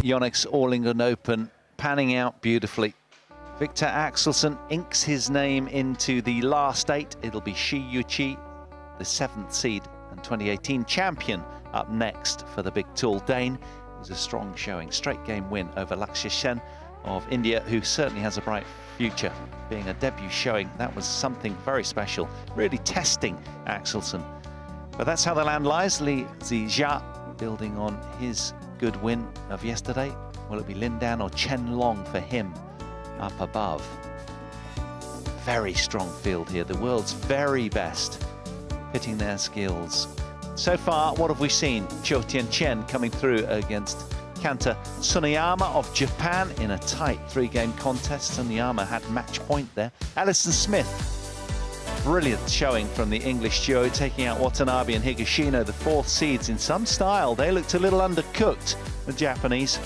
Yonex All England Open panning out beautifully. Victor Axelsen inks his name into the last 8. It'll be Shi Yuqi, the 7th seed and 2018 champion, up next for the big tall Dane. It was a strong showing, straight game win over Lakshya Sen of India, who certainly has a bright future. Being a debut showing, that was something very special, really testing Axelsen. But that's how the land lies. Li Zijia building on his good win of yesterday. Will it be Lindan or Chen Long for him up above? Very strong field here, the world's very best, pitting their skills. So far, what have we seen? Cho Tien-chen coming through against Kanta Tsuneyama of Japan in a tight 3-game contest. Tsuneyama had match point there. Alison Smith, brilliant showing from the English duo, taking out Watanabe and Higashino, the 4th seeds, in some style. They looked a little undercooked, the Japanese.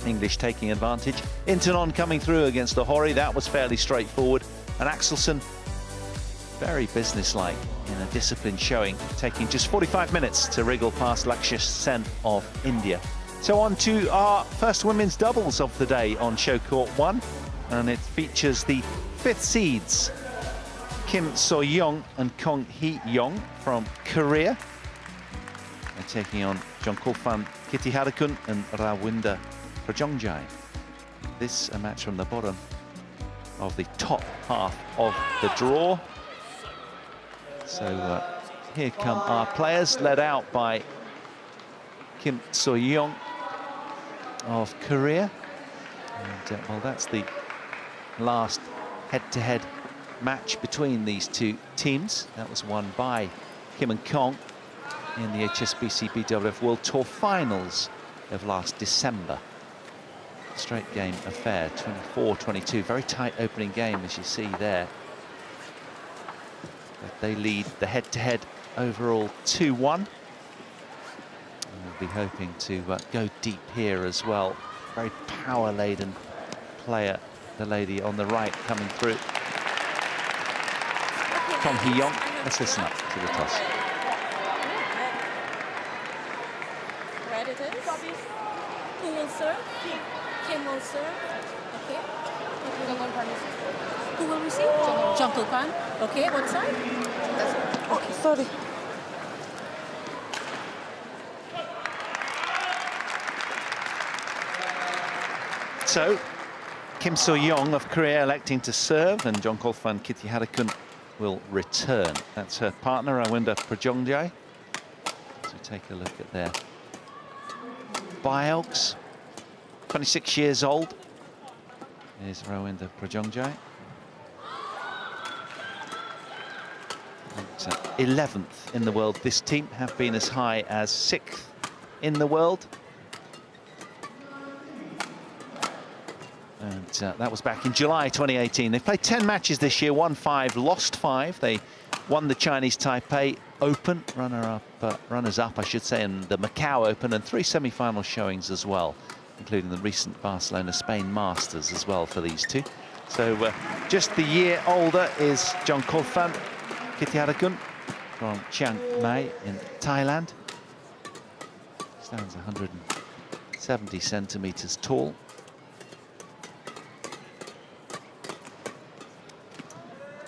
English taking advantage. Intanon coming through against the Hori. That was fairly straightforward. And Axelsen, very businesslike in a disciplined showing, taking just 45 minutes to wriggle past Lakshya Sen of India. So on to our first women's doubles of the day on show court 1. And it features the 5th seeds, Kim So-young and Kong Hee-young from Korea. They're taking on Jeongkol-fan KITITHARAKUL and Rawinda PRAJONGJAI. This a match from the bottom of the top half of the draw. So here come our players, led out by Kim So-young of Korea. And well, that's the last head-to-head match between these two teams. That was won by Kim and Kong in the HSBC BWF World Tour finals of last December. Straight game affair, 24-22. Very tight opening game, as you see there. But they lead the head-to-head overall 2-1. And we'll be hoping to go deep here as well. Very power-laden player, the lady on the right coming through. Kong Hee-young, let's listen up to the toss. Right it is. Who will serve? Kim will serve. Okay. Who will receive? Jeongkol-fan. Okay, what side? Okay, sorry. So, Kim So-young of Korea electing to serve, and Jeongkol-fan KITITHARAKUL will return. That's her partner, Rawinda PRAJONGJAI. So take a look at their biogs. 26 years old is Rawinda PRAJONGJAI. 11th in the world. This team have been as high as 6th in the world. And that was back in July 2018. They've played 10 matches this year, won 5, lost 5. They won the Chinese Taipei Open, runners-up, I should say, in the Macau Open, and 3 semi-final showings as well, including the recent Barcelona Spain Masters as well for these two. So just the year older is Jeongkol-fan KITITHARAKUL from Chiang Mai in Thailand. Stands 170 centimeters tall.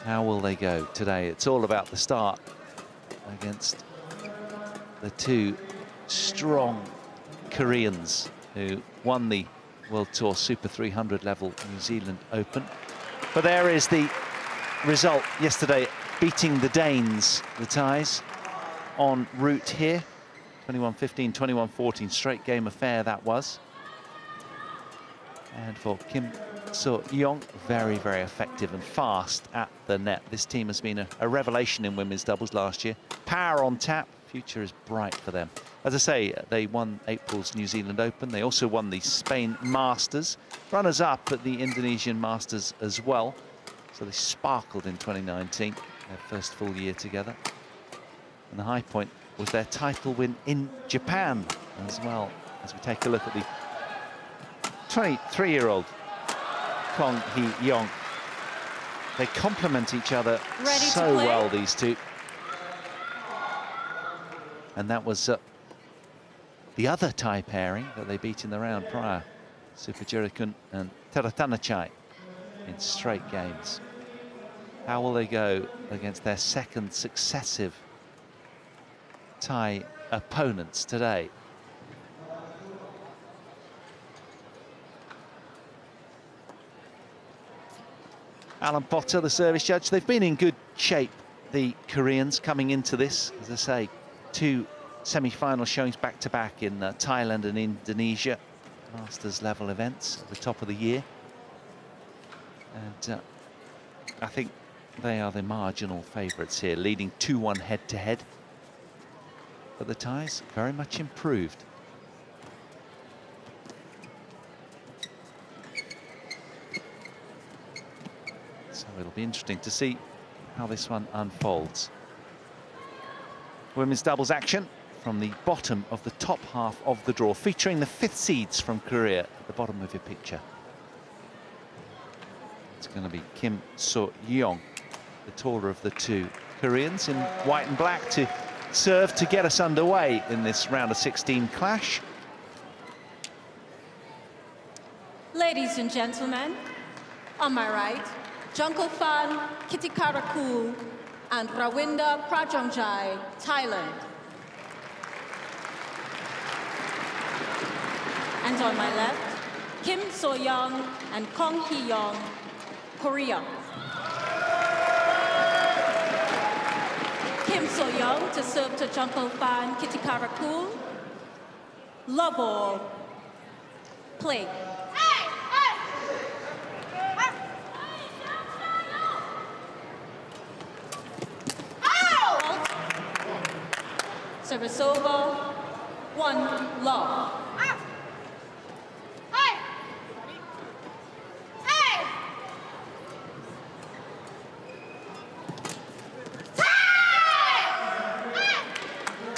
How will they go today? It's all about the start against the two strong Koreans who won the World Tour Super 300 level New Zealand Open. But there is the result yesterday, beating the Danes, the Thais, en route here. 21-15, 21-14, straight game affair that was. And for Kim So-young, very, very effective and fast at the net. This team has been a revelation in women's doubles last year. Power on tap, future is bright for them. As I say, they won April's New Zealand Open. They also won the Spain Masters, runners-up at the Indonesian Masters as well. So they sparkled in 2019, their first full year together. And the high point was their title win in Japan as well, as we take a look at the 23-year-old Kong Hee-young. They complement each other so well, these two. And that was the other Thai pairing that they beat in the round prior, Supajirakul and Teratanachai, in straight games. How will they go against their second successive Thai opponents today? Alan Potter, the service judge. They've been in good shape, the Koreans, coming into this. As I say, 2 semi-final showings back-to-back in Thailand and Indonesia. Masters level events at the top of the year. And I think they are the marginal favourites here, leading 2-1 head-to-head. But the Thais very much improved. So it'll be interesting to see how this one unfolds. Women's doubles action from the bottom of the top half of the draw, featuring the 5th seeds from Korea at the bottom of your picture. It's going to be Kim So-yeong, the taller of the 2 Koreans, in white and black, to serve to get us underway in this round of 16 clash. Ladies and gentlemen, on my right, Jungkook-fan KITITHARAKUL and Rawinda PRAJONGJAI, Thailand. And on my left, Kim So-young and Kong Hee-young, Korea. Kim So-young to serve to Jungkook-fan KITITHARAKUL. Love all. Play. Service over. 1 love.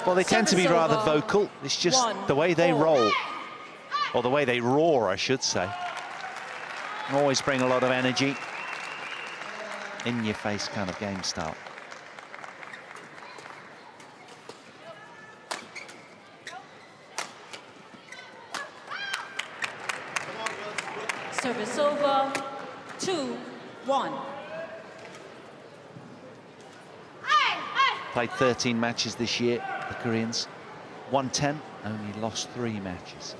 Well, they tend to be rather vocal. It's just the way they roll, or the way they roar, I should say. Always bring a lot of energy. In-your-face kind of game style. Service over. 2-1. Played 13 matches this year, the Koreans. 110, only lost 3 matches.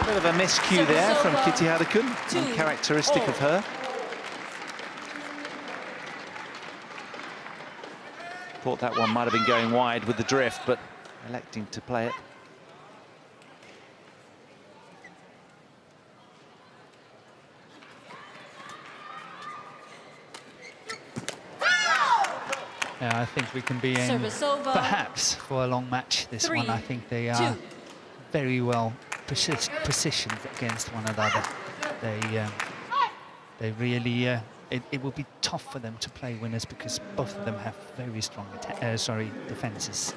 Bit of a miscue there from KITITHARAKUL, uncharacteristic of her. Thought that one might have been going wide with the drift, but electing to play it. Yeah, I think we can be in perhaps for a long match. This one, I think they are very well positioned against one another. They really. It will be tough for them to play winners because both of them have very strong defenses.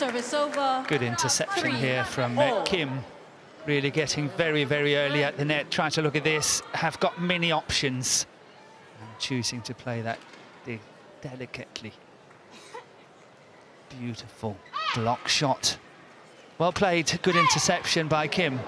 Service over. Good interception here from Kim. Really getting very, very early at the net. Trying to look at this. Have got many options. And choosing to play that delicately. Beautiful block shot. Well played. Good interception by Kim.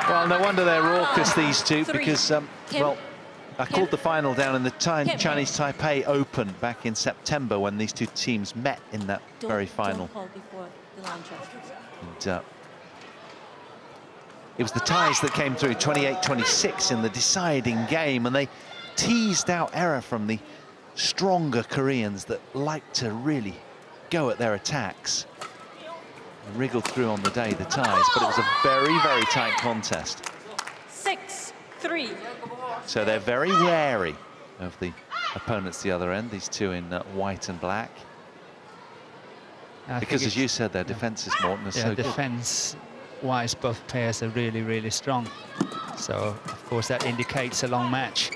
Well, no wonder they're raucous, these two, because, well, I called the final down in the Chinese Taipei Open back in September when these two teams met in that very final. And, it was the ties that came through 28-26 in the deciding game, and they teased out error from the stronger Koreans that like to really go at their attacks. They wriggled through on the day, the ties, but it was a very, very tight contest. 6-3. So they're very wary of the opponents the other end, these two in white and black. Because, as you said, their defences, Morten, are so good. Defence-wise, both pairs are really, really strong. So, of course, that indicates a long match.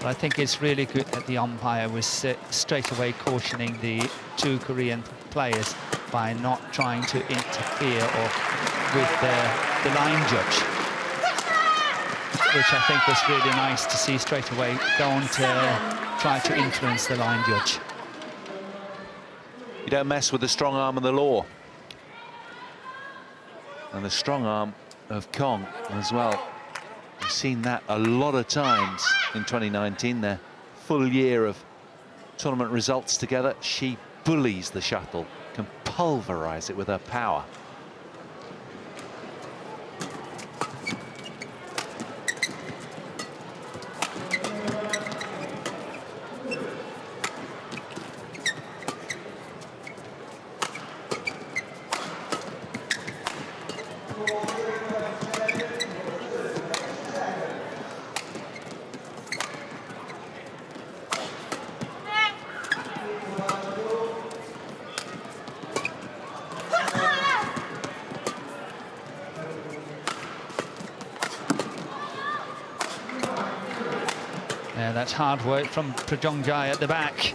But I think it's really good that the umpire was straight away cautioning the two Korean players by not trying to interfere with the line judge, which I think was really nice to see straight away. Don't try to influence the line judge. You don't mess with the strong arm of the law. And the strong arm of Kong as well. We've seen that a lot of times in 2019, their full year of tournament results together. She bullies the shuttle, can pulverize it with her power. Yeah, that's hard work from PRAJONGJAI at the back.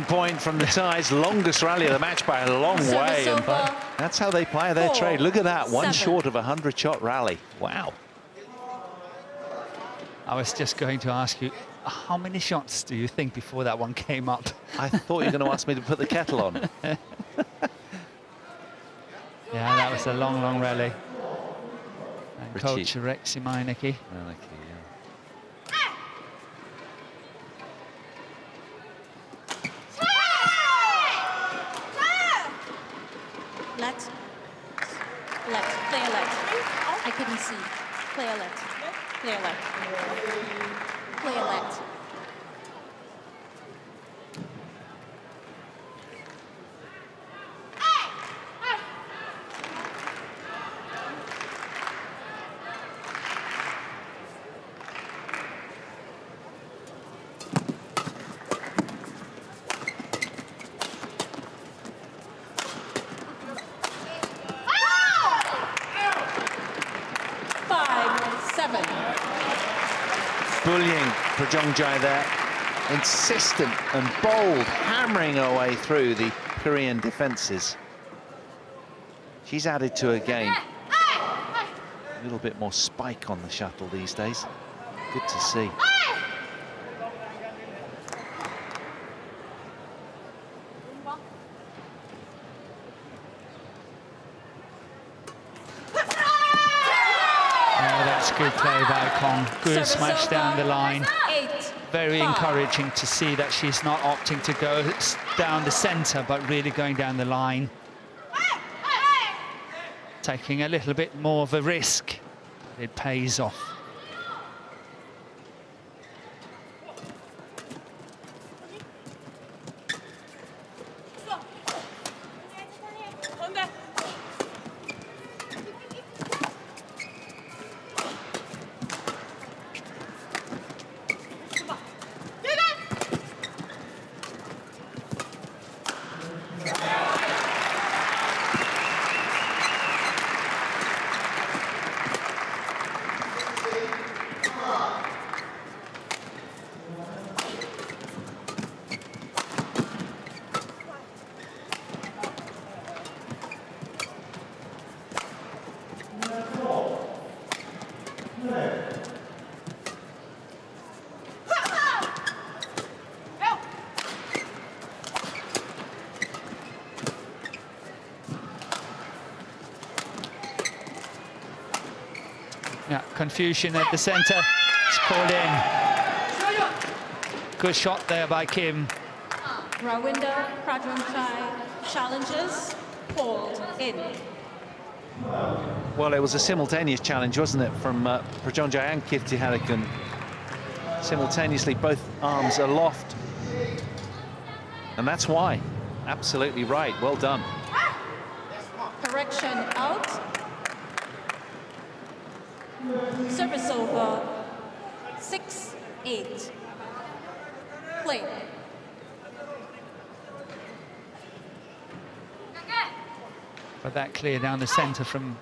Point from the ties, longest rally of the match by a long way, and that's how they play their trade. Look at that, one short of a 100-shot rally. Wow. I was just going to ask you, how many shots do you think before that one came up? I thought you were going to ask me to put the kettle on. Yeah, that was a long, long rally. And Coach Rexy Meineke. Play alert. I couldn't see. Play alert. Play alert. Play alert. Bullying PRAJONGJAI there. insistent and bold, hammering her way through the Korean defences. She's added to her game. A little bit more spike on the shuttle these days. Good to see. That's good play by Kong. Good smash down the line. 8. Very encouraging to see that she's not opting to go down the centre, but really going down the line. Taking a little bit more of a risk. It pays off. Yeah, confusion at the centre. It's called in. Good shot there by Kim. Rawinder PRAJONJAI challenges, pulled in. Well, it was a simultaneous challenge, wasn't it, from PRAJONJAI and KITITHARAKUL. Simultaneously, both arms aloft. And that's why. Absolutely right. Well done. Correction out. Service over. 6-8. Play. But that clear down the centre from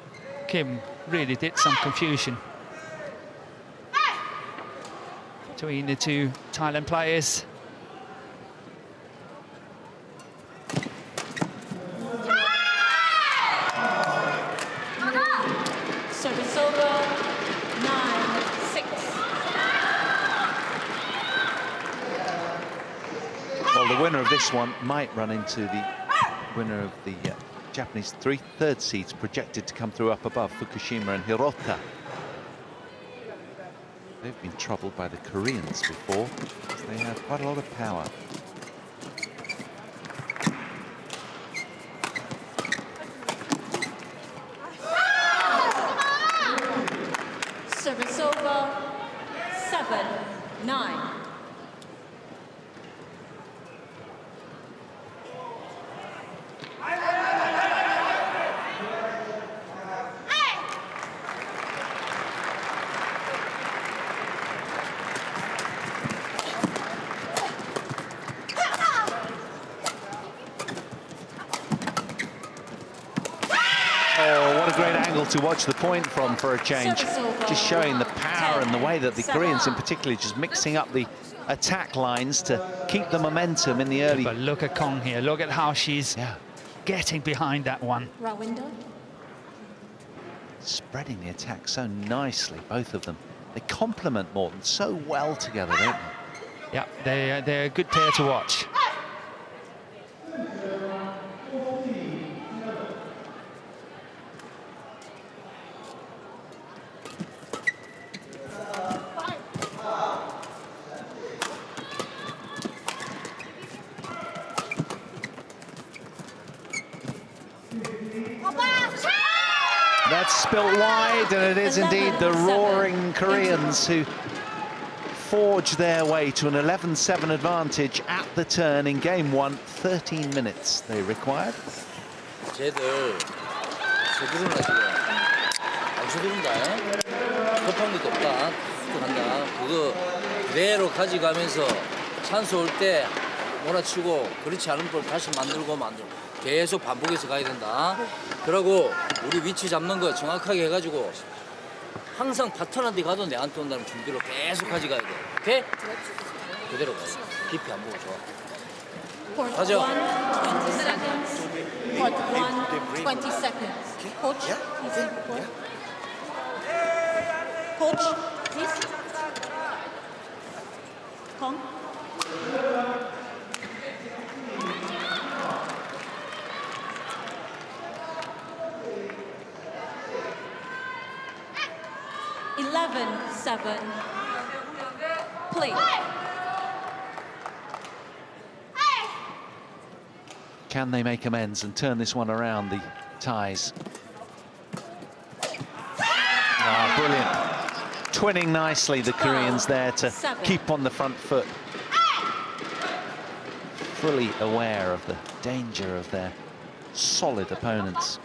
Kim really did some confusion between the two Thailand players. Service over. 9-6. Well, the winner of this one might run into the winner of the Japanese third seeds projected to come through up above, Fukushima and Hirota. They've been troubled by the Koreans before. They have quite a lot of power. Service over. 7-9. Oh, what a great angle to watch the point from for a change. Just showing the power and the way that the Koreans in particular just mixing up the attack lines to keep the momentum in the early... But look at Kong here. Look at how she's getting behind that one. Rawinder. Spreading the attack so nicely, both of them. They complement Morton so well together, don't they? Yeah, they're a good pair to watch. That's spilt wide, and it is indeed the roaring Koreans who forge their way to an 11-7 advantage at the turn in game one. 13 minutes they required. 쟤들은 나 지금 안 급한 것도 없다. 간다. 그거 그대로 가져가면서 찬스 올 때 몰아치고 그렇지 않은 볼 다시 만들고 계속 반복해서 가야 된다. 그러고 우리 위치 잡는 거 정확하게 해가지고 항상 파트너한테 가도 내한테 온다는 준비로 계속 가져가야 돼. 오케이? 그대로 가. 깊이 안 보고 좋아. Court Roger. 1, 20 seconds. Court 1, 20 seconds. Coach, please report. Coach, please. Come. Eleven, 7. Play. Can they make amends and turn this one around, the ties? Ah, brilliant. Twinning nicely, the Koreans there to keep on the front foot. Fully aware of the danger of their solid opponents.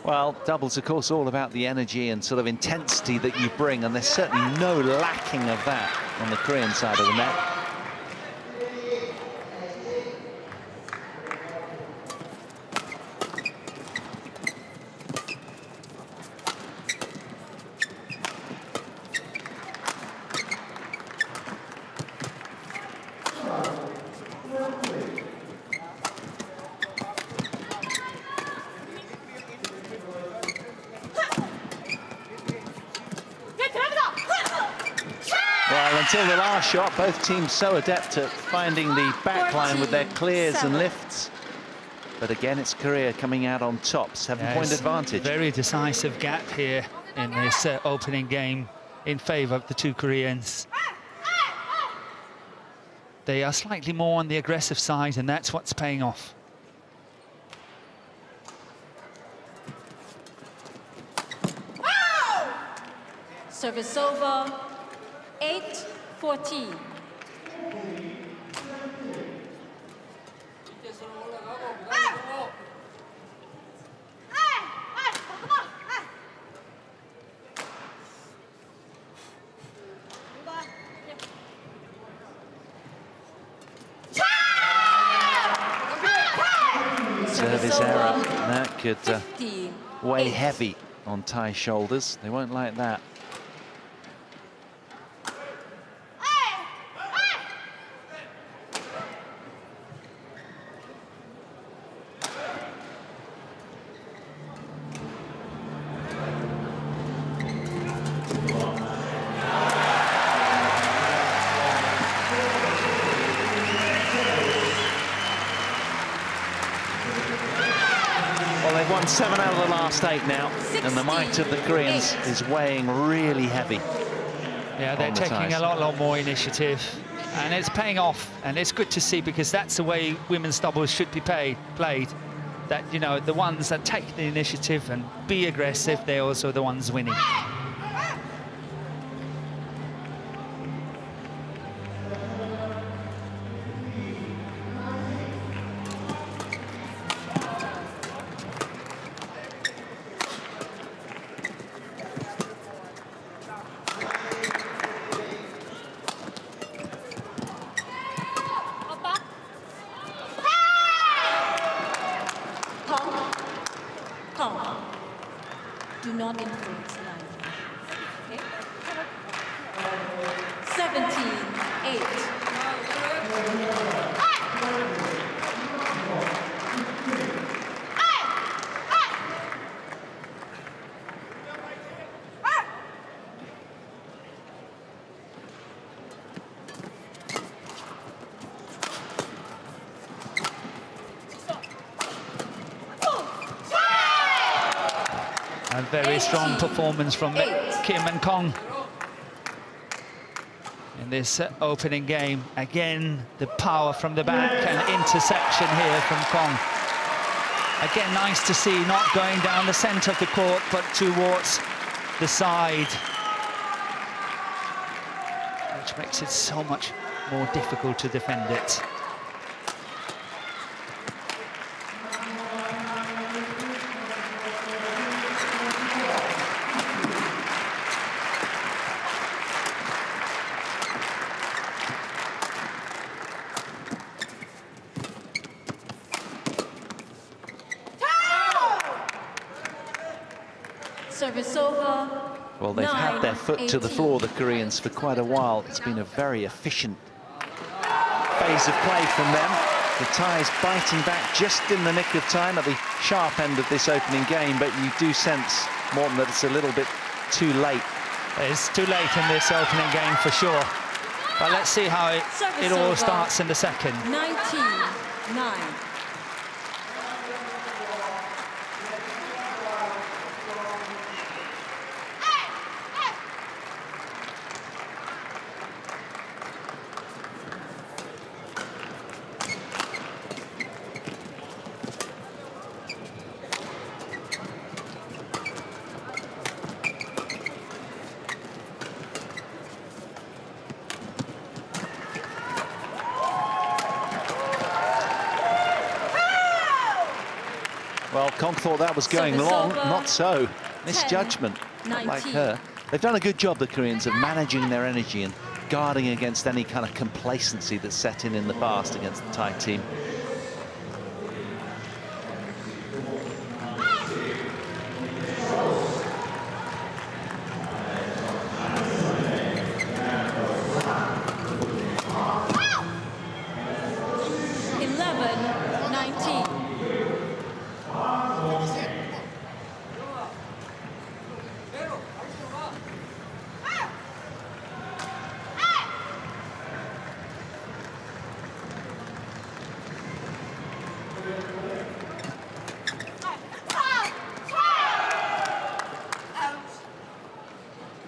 Well, doubles, of course, all about the energy and sort of intensity that you bring, and there's certainly no lacking of that on the Korean side of the net. Well, until the last shot, both teams so adept at finding the back line with their clears and lifts. But again, it's Korea coming out on top, 7-point advantage. Very decisive gap here in this opening game in favour of the two Koreans. They are slightly more on the aggressive side, and that's what's paying off. Service over. 8-14. Service error. That could weigh heavy on Thai's shoulders. They won't like that. They've won 7 out of the last 8 now, and the might of the Koreans is weighing really heavy. Yeah, they're taking a lot more initiative, and it's paying off, and it's good to see, because that's the way women's doubles should be played. That, you know, the ones that take the initiative and be aggressive, they're also the ones winning. Do not influence line. Okay? 17-8. A very strong performance from Kim and Kong in this opening game. Again, the power from the back and interception here from Kong. Again, nice to see, not going down the centre of the court, but towards the side, which makes it so much more difficult to defend it. Service over. Well, they've had their foot to the floor, the Koreans, for quite a while. It's been a very efficient phase of play from them. The Thais biting back just in the nick of time at the sharp end of this opening game, but you do sense, Morten, that it's a little bit too late. It's too late in this opening game for sure. But let's see how it all starts in the second. 19-9. Well, Kong thought that was going Service long, over. not so. Misjudgment, not like 19. her. They've done a good job, the Koreans, of managing their energy and guarding against any kind of complacency that's set in the past against the Thai team.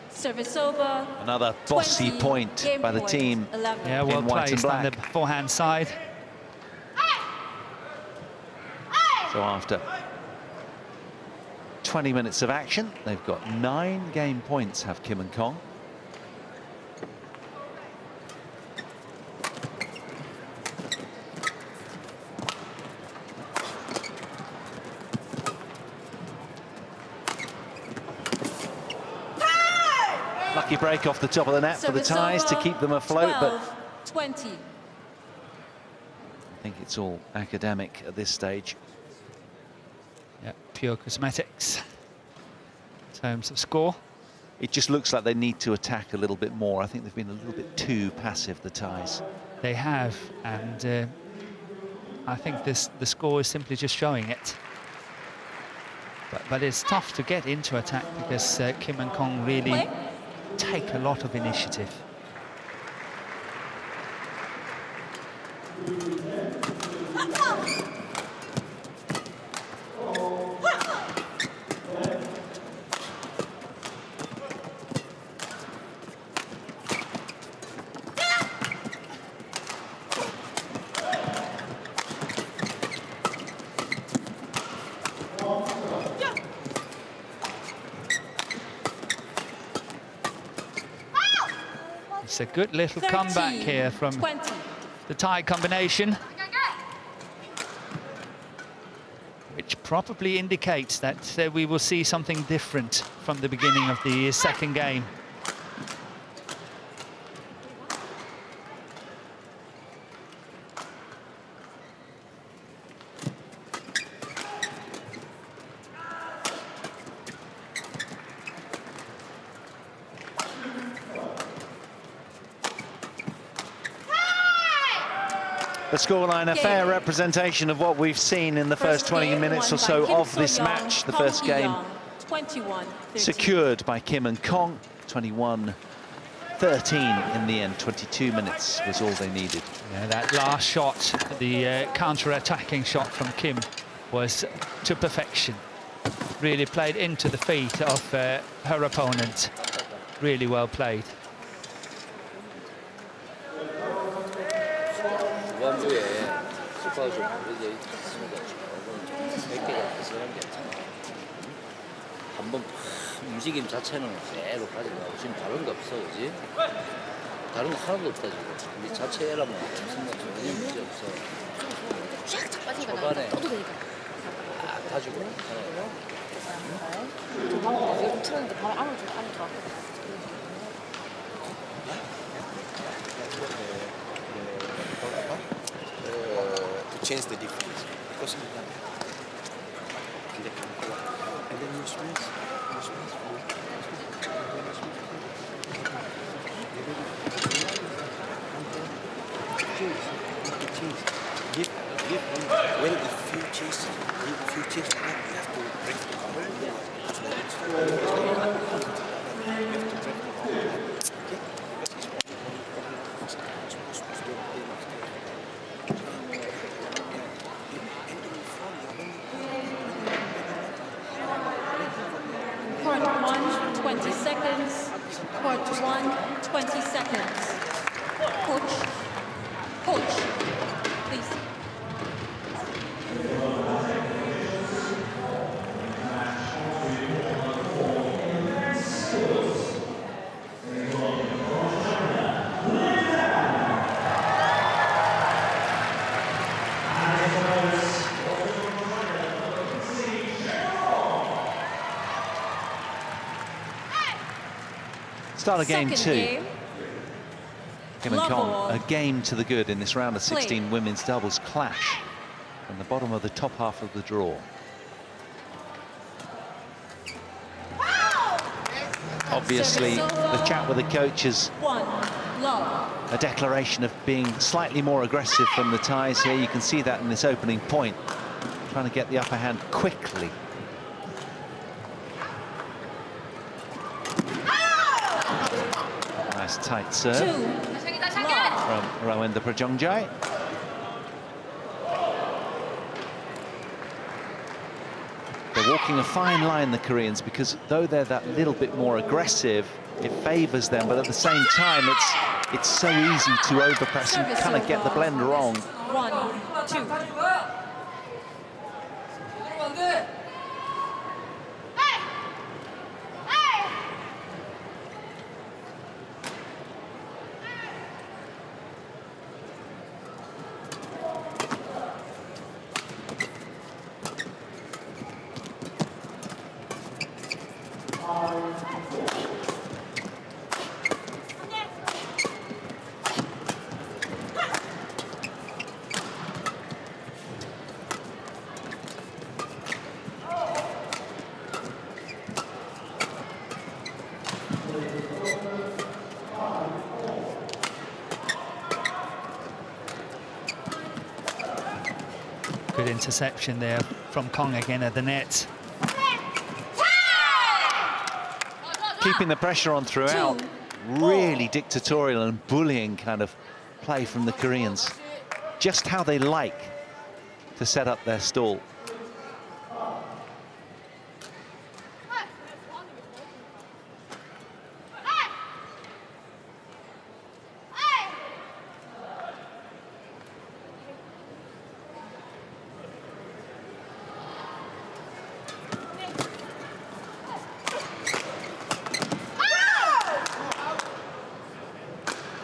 Service over. Another bossy 20, point game by the point, team. 11. Yeah, well In white and placed on the black. forehand side. So after 20 minutes of action, they've got 9 game points, have Kim and Kong. Lucky break off the top of the net for the Service Thais to over. keep them afloat, but 12-20. I think it's all academic at this stage. Yeah, pure cosmetics in terms of score. It just looks like they need to attack a little bit more. I think they've been a little bit too passive, the Thais. They have, and I think the score is simply just showing it. But it's tough to get into attack because Kim and Kong really take a lot of initiative. It's a good little comeback here from 20. the Thai combination, which probably indicates that we will see something different from the beginning of the second game. The scoreline, a fair representation of what we've seen in the first 20 game minutes won or so by Kim of this So-young, match. The Kong first game Yi-young, 21-13. secured by Kim and Kong. 21-13 in the end. 22 minutes was all they needed. Yeah, that last shot, the counter-attacking shot from Kim, was to perfection. Really played into the feet of her opponent. Really well played. 후반부에 스코어가 좀 벌어져 있습니다. 몇 개가 벗어난 게 괜찮아. 한번 움직임 자체는 그대로 가져가고 지금 다른 거 없어, 그지? 다른 거 하나도 없다 지금. 우리 자체 에라면 생각 전혀 문제 없어. 쫙 빠지니까 초반에 떠도 되니까. 가지고. 저 방금 외국 틀었는데 바로 안으로 들어왔거든. To change the defense because and then you switch When if you chase back, you have to break the cover. So that it's you have to break the cover. Okay? Because it's supposed to Court 1, 20 seconds. Court 1, 20 seconds. Coach, please. Start of game Second 2. game. Kim and Love Kong, all. a game to the good in this round of 16 Play. women's doubles clash from the bottom of the top half of the draw. Obviously, Service the over. chat with the coaches, 1, love. a declaration of being slightly more aggressive from the ties here. You can see that in this opening point, trying to get the upper hand quickly. Nice tight serve 2, from Rawenda PRAJONGJAI. They're walking a fine line, the Koreans, because though they're that little bit more aggressive, it favours them, but at the same time, it's so easy to overpress and kind of get the blend wrong. 1, 2. Good interception there from Kong again at the net. Keeping the pressure on throughout. 2, Really dictatorial and bullying kind of play from the Koreans. Just how they like to set up their stall.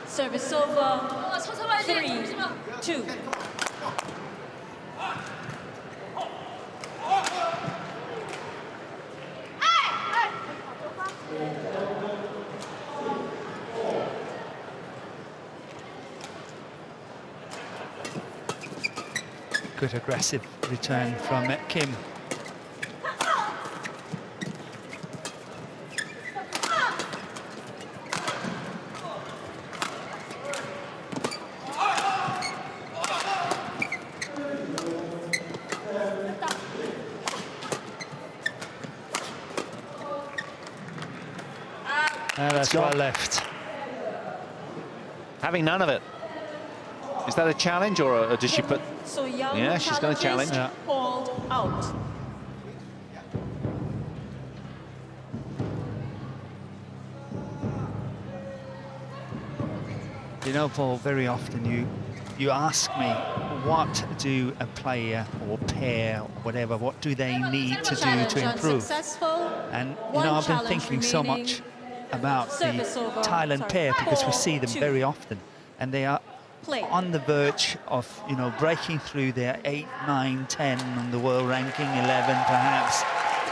Service over. 3, 2. Good aggressive return from Kim. That's well left. Having none of it. Is that a challenge, or does she put... So young Yeah, she's gonna challenges challenge. Yeah. Called out. You know, Paul, very often you ask me, what do a player or pair or whatever, what do they need to do Challenge to improve? unsuccessful. And, you One know, I've been challenge thinking so remaining. much about Service the over. Thailand Sorry. pair, because we 4, see them 2. very often. And they are Play. on the verge of, you know, breaking through their 8, 9, 10 on the world ranking, 11 perhaps.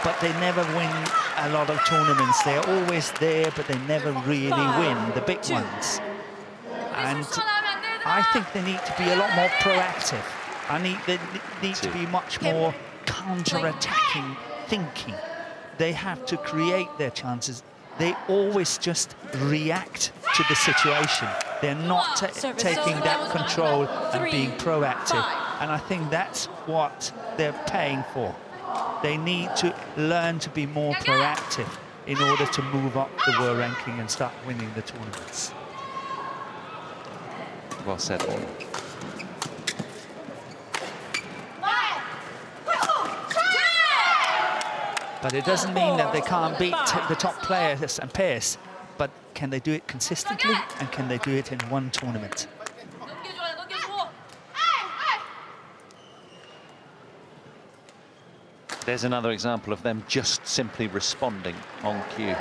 But they never win a lot of tournaments. They're always there, but they never really 5, win the big 2. ones. And I think they need to be a lot more proactive. They need to be much more counter-attacking thinking they have to create their chances. They always just react to the situation. They're not taking that control and being proactive. And I think that's what they're paying for. They need to learn to be more proactive in order to move up the world ranking and start winning the tournaments. Well said. But it doesn't mean that they can't beat the top players and pairs. But can they do it consistently, and can they do it in one tournament? There's another example of them just simply responding on cue.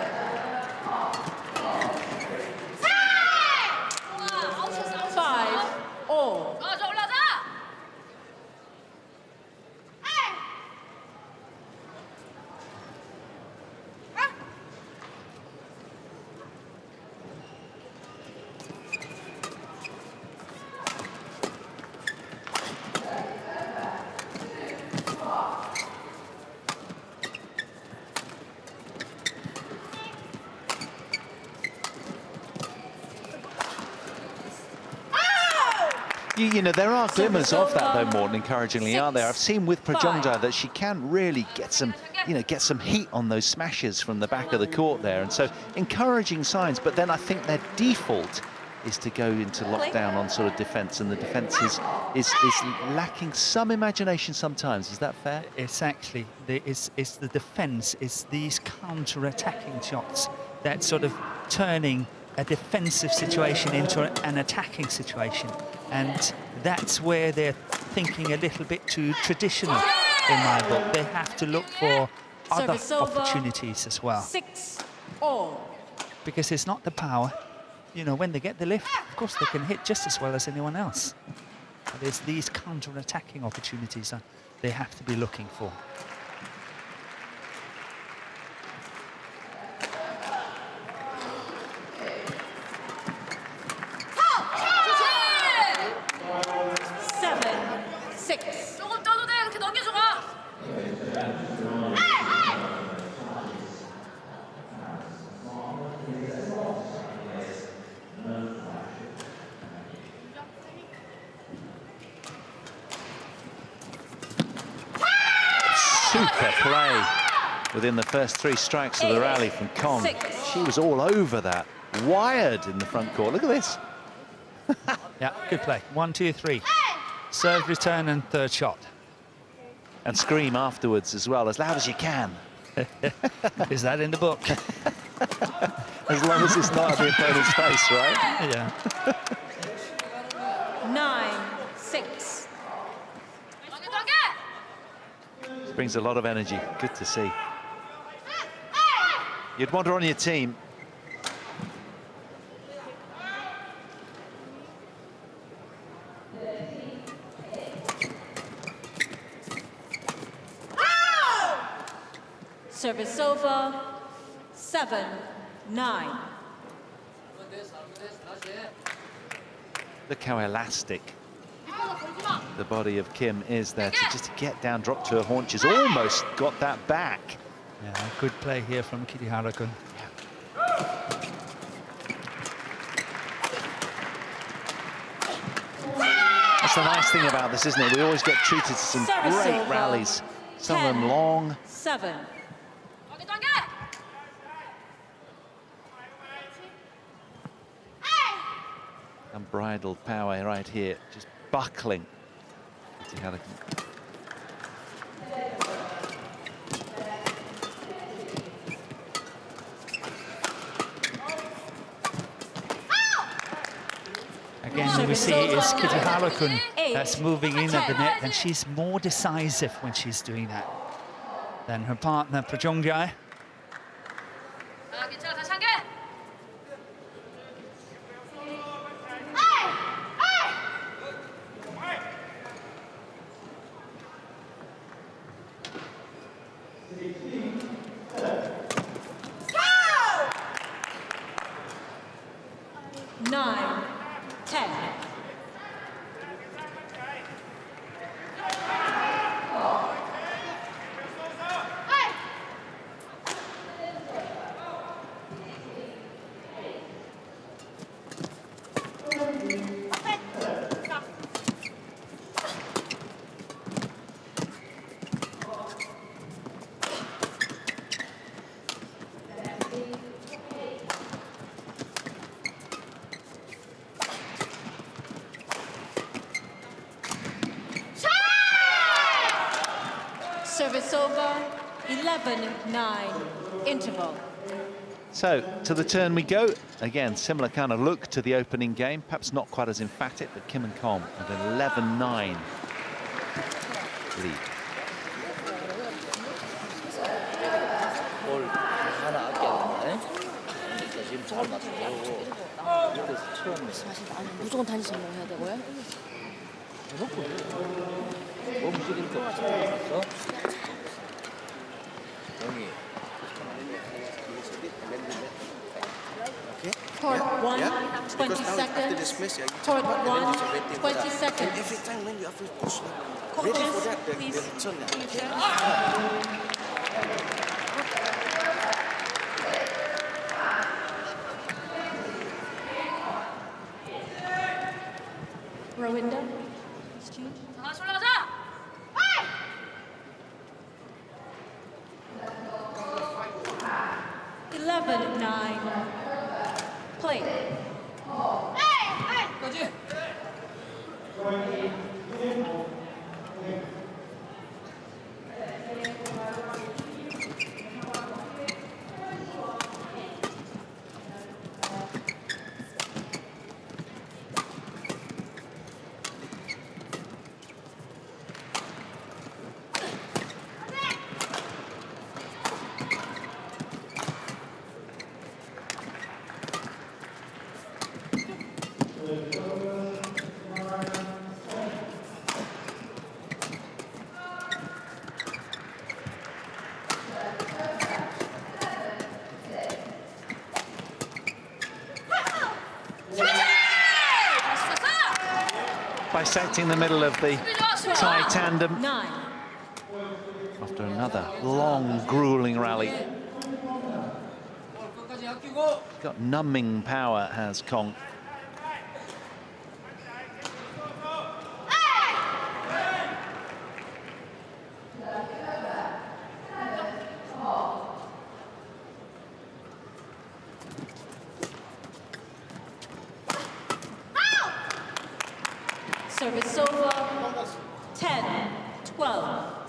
You know, there are glimmers of that, though, Morten, encouragingly, aren't there? I've seen with PRAJONGJAI that she can really get some, get some heat on those smashes from the back of the court there. And so, encouraging signs. But then I think their default is to go into lockdown on sort of defence, and the defence is lacking some imagination sometimes. Is that fair? It's actually, it's the defence, it's these counter-attacking shots that sort of turning a defensive situation into an attacking situation. And that's where they're thinking a little bit too traditional, in my book. They have to look for other opportunities as well. 6-all. Because it's not the power. You know, when they get the lift, of course they can hit just as well as anyone else. But it's these counter-attacking opportunities that they have to be looking for. Super play within the first 3 strikes of the rally from Kong. She was all over that, wired in the front court. Look at this. Yeah, good play. 1, 2, 3. Serve, return, and third shot. And scream afterwards as well, as loud as you can. Is that in the book? As long as it's not at the opponent's face, right? Yeah. 9-6. Brings a lot of energy. Good to see. You'd want her on your team. Service over. 7-9. Look how elastic the body of Kim is there to just get down, drop to her haunches. Almost got that back. Yeah, good play here from KITITHARAKUL. That's the nice thing about this, isn't it? We always get treated to some great rallies. Some of them long. 7. Unbridled power right here, just buckling. Again, we see it's KITITHARAKUL that's moving in at the net, and she's more decisive when she's doing that than her partner, PRAJONGJAI. Service over, 11-9, interval. So, to the turn we go. Again, similar kind of look to the opening game. Perhaps not quite as emphatic, but Kim and Kong with an 11-9 lead. 볼 하나 아껴야 그러니까 지금 잘 맞추고 그래서 처음에 사실 나는 무조건 단지 성공해야 되고요. 움직일 게 없어. 영희. Court 1, Yeah? 20 Because now after this seconds. match, yeah, you Court take back 1, and then you wait 20 for that. And seconds. every time when you have to push, Court, ready for that, please. the return. Please, Okay? sir. Rowinda, exchange. 11-9. Play. Bisecting the middle of the tie tandem 9. after another long, grueling rally. Got numbing power, has Kong. Service over, 10-12.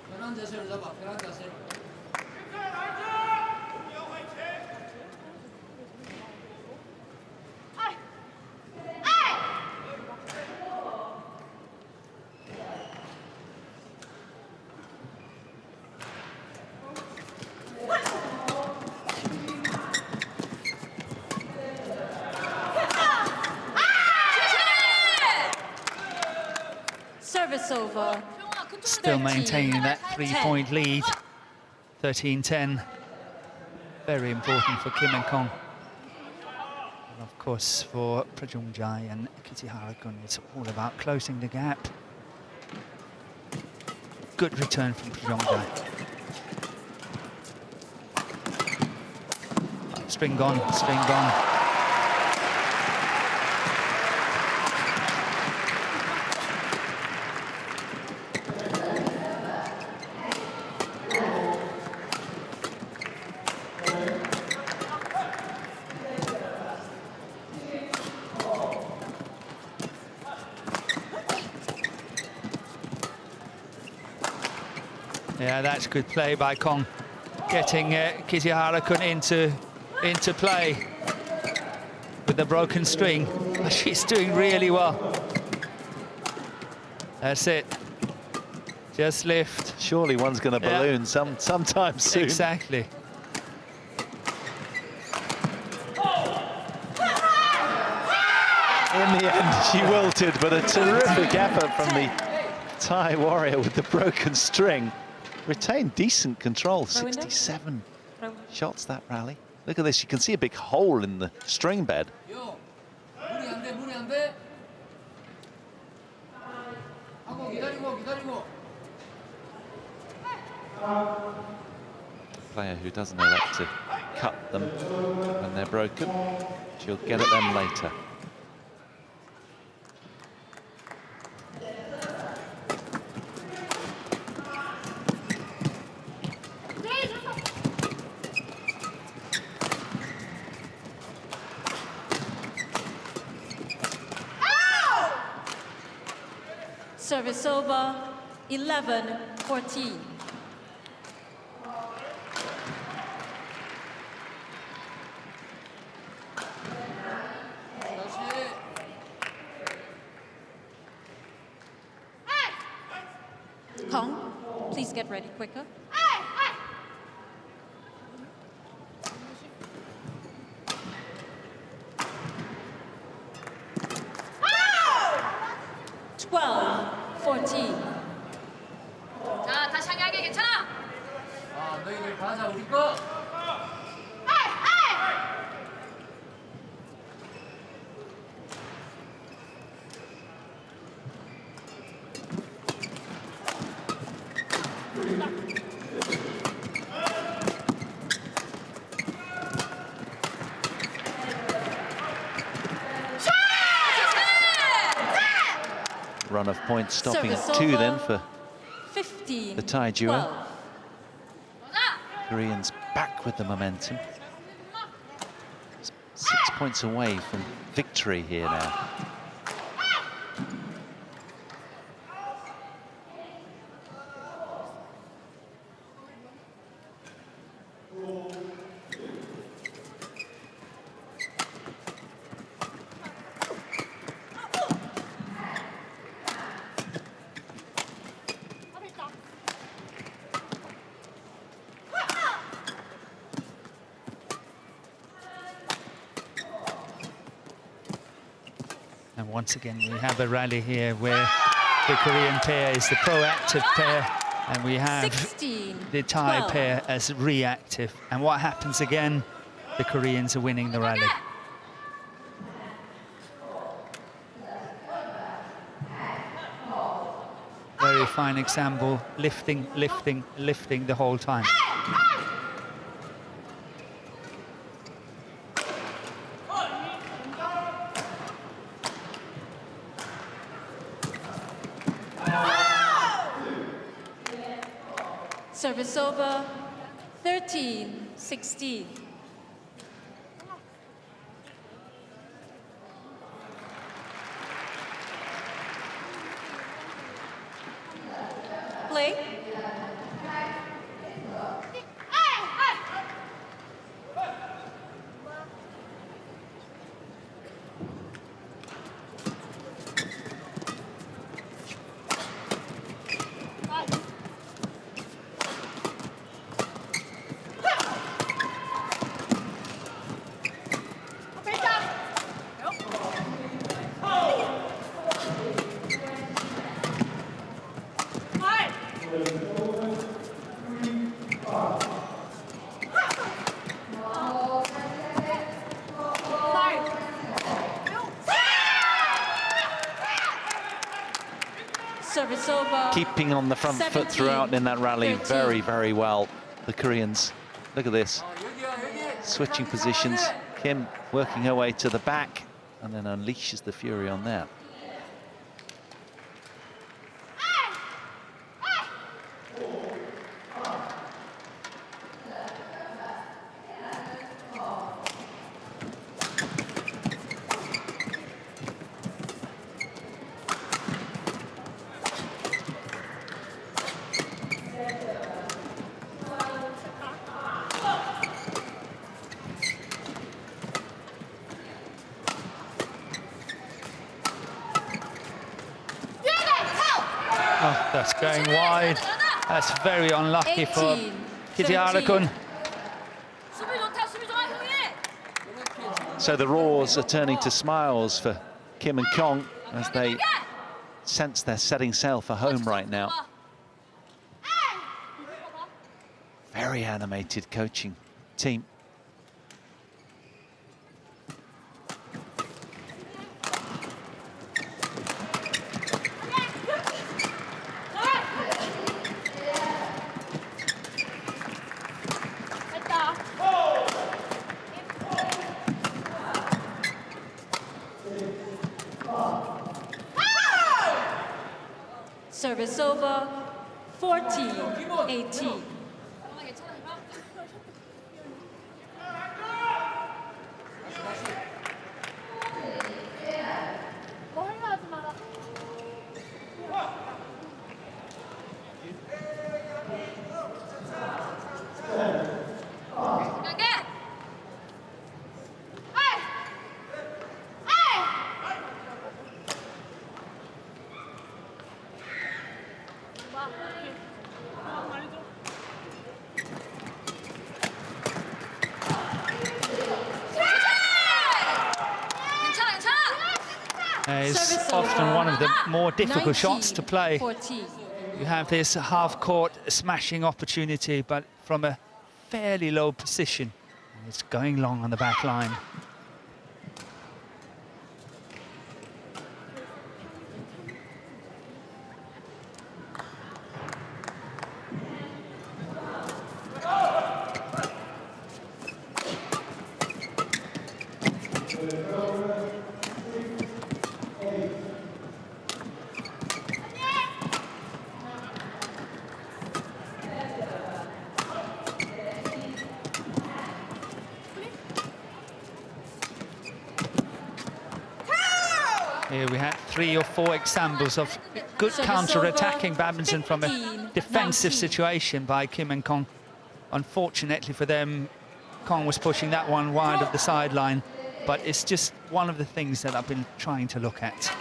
편한 자세로 잡아. 편한 자세로. Service over. Still maintaining that 13-10. three-point lead. 13-10. Very important for Kim and Kong. And of course, for Prajongjai and KITITHARAKUL, it's all about closing the gap. Good return from Prajongjai. String gone, string gone. Yeah, that's good play by Kong, getting KITITHARAKUL into play with the broken string. She's doing really well. That's it. Just lift. Surely one's going to balloon sometime soon. Exactly. In the end, she wilted, but a terrific effort from the Thai warrior with the broken string. Retained decent control, 67 shots that rally. Look at this, you can see a big hole in the string bed. 요. 무리 안 돼. 무리 안 돼. 하고 기다리고. Player who doesn't elect to cut them when they're broken, she'll get at them later. Service over, 11-14. Kong, please get ready quicker. Twelve, 14. 자, 다시 하게 괜찮아? 아, 너희들 가자, 우리 거. Run of points stopping Service at 2 over. then for 15, the Thai duo. 12. Koreans back with the momentum. 6 points away from victory here now. And once again, we have a rally here where the Korean pair is the proactive pair, and we have 16, the Thai 12. pair as reactive. And what happens again? The Koreans are winning the rally. Very fine example, lifting, lifting, lifting the whole time. Service over, 13, 16. Play. Service over. Keeping on the front foot 17, throughout in that rally 13. very, very well. The Koreans, look at this. Switching positions, Kim working her way to the back and then unleashes the fury on that. Oh, that's going wide. That's very unlucky for 18, KITITHARAKUL. 수비 좋다, 수비 좋아, 형님. So the roars are turning to smiles for Kim and Kong as they sense they're setting sail for home right now. Very animated coaching team. Service over, 14, 18. is Service often over. one of the more difficult shots to play. 14. You have this half-court smashing opportunity, but from a fairly low position. And it's going long on the back line. Here we had 3 or 4 examples of good Service counter-attacking over, badminton from a 15, defensive 19. situation by Kim and Kong. Unfortunately for them, Kong was pushing that one wide of the sideline, but it's just one of the things that I've been trying to look at.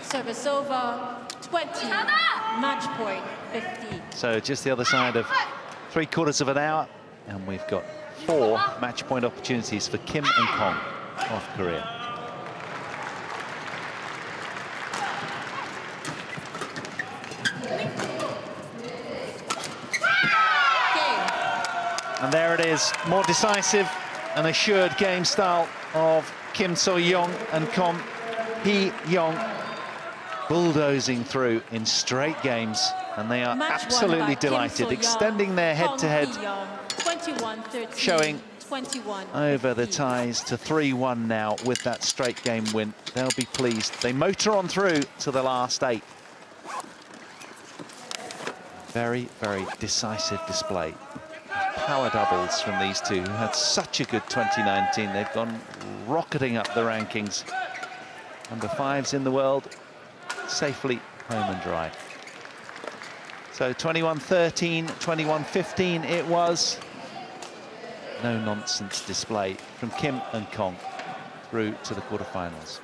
Service over. 20. Match point 15. So just the other side of 3/4 of an hour, and we've got 4 match point opportunities for Kim and Kong of Korea. Game. And there it is, more decisive and assured game style of Kim So-young and Kong Hee-young, bulldozing through in straight games, and they are Match won by absolutely Kim delighted, So-young, extending their head-to-head, Kong Hee-young, 21-13, showing 21. over the ties to 3-1 now with that straight game win. They'll be pleased. They motor on through to the last 8. Very, very decisive display. Power doubles from these two who had such a good 2019. They've gone rocketing up the rankings. Number 5s in the world, safely home and dry. So 21-13, 21-15 it was. No-nonsense display from Kim and Kong through to the quarterfinals.